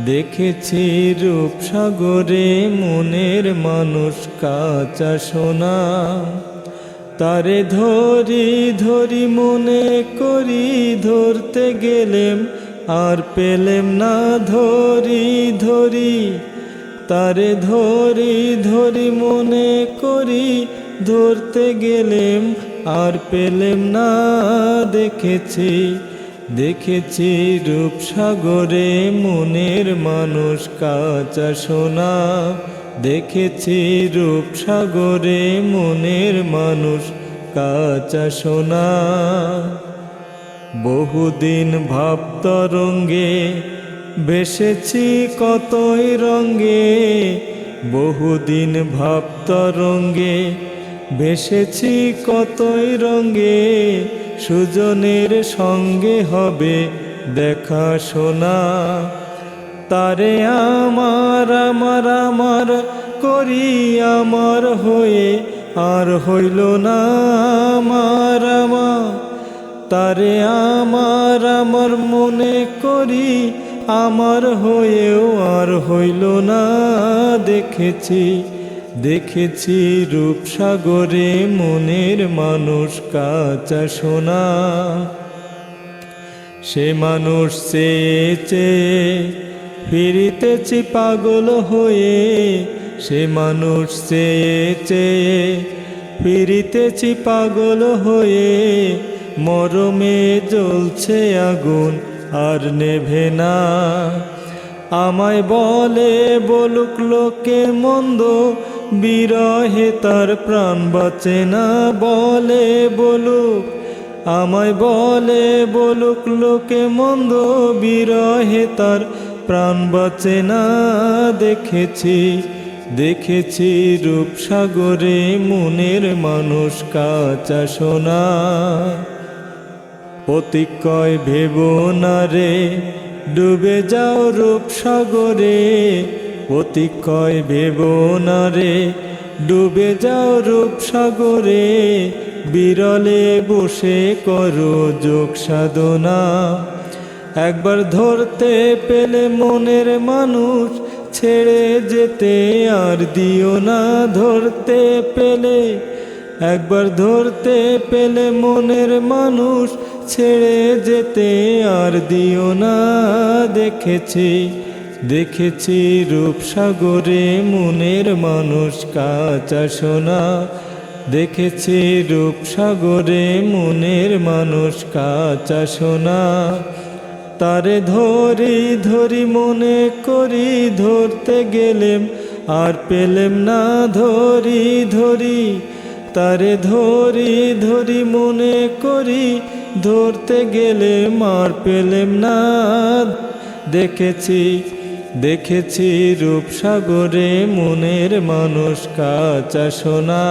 দেখেছি রূপসাগরে মনের মানুষ কাঁচা সোনা। তারে ধরি ধরি মনে করি, ধরতে গেলেম আর পেলেম না ধরি ধরি। তারে ধরি ধরি মনে করি, ধরতে গেলেম আর পেলেম না। দেখেছি দেখেছি রূপসাগরে মনের মানুষ কাঁচা সোনা। দেখেছি রূপসাগরে মনের মানুষ কাঁচা সোনা। বহুদিন ভাবতরঙ্গে ভেসেছি কতই রঙ্গে, বহুদিন ভাবতরঙ্গে ভেসেছি কতই রঙ্গে। সুজনের সঙ্গে হবে দেখা শোনা। তারে আমার আমার আমার করি আমার হয়ে আর হইল না আমার আমার। তারে আমার আমার মনে করি আমার হয়েও আর হইল না। দেখেছি দেখেছি রূপসাগরে মনের মানুষ কাঁচা সোনা। সে মানুষ চেয়ে চেয়ে ফিরিতেছি পাগল হয়ে। সে মানুষ চেয়ে চেয়ে ফিরিতেছি পাগল হয়ে। মরমে জ্বলছে আগুন আর নেভে না। আমায় বলে বলুক লোকে মন্দ, বিরহে তার প্রাণ বাঁচে না। বলে বলুক আমায় বলে বলুক লোকে মন্দ, বিরহে তার প্রাণ বাঁচে না। দেখেছি দেখেছি রূপসাগরে মনের মানুষ কাঁচা সোনা। প্রতিক্ষয় ভেবো না রে ডুবে যাও রূপসাগরে। প্রতিক্ষয় ভেবো না রে ডুবে যাও রূপসাগরে। বিরলে বসে করো যোগ সাধনা। একবার ধরতে পেলে মনের মানুষ ছেড়ে যেতে আর দিও না। ধরতে পেলে একবার ধরতে পেলে মনের মানুষ ছেড়ে যেতে আর দিও না। দেখেছি দেখেছি রূপসাগরে মনের মানুষ কাঁচা সোনা। দেখেছি রূপসাগরে মনের মানুষ কাঁচা সোনা। তারে ধরি ধরি মনে করি, ধরতে গেলেম আর পেলেম না ধরি ধরি। তারে ধরি ধরি মনে করি, ধরতে গেলেম আর পেলেম না। দেখেছি দেখেছি রূপসাগরে মনের মানুষ কাঁচা সোনা।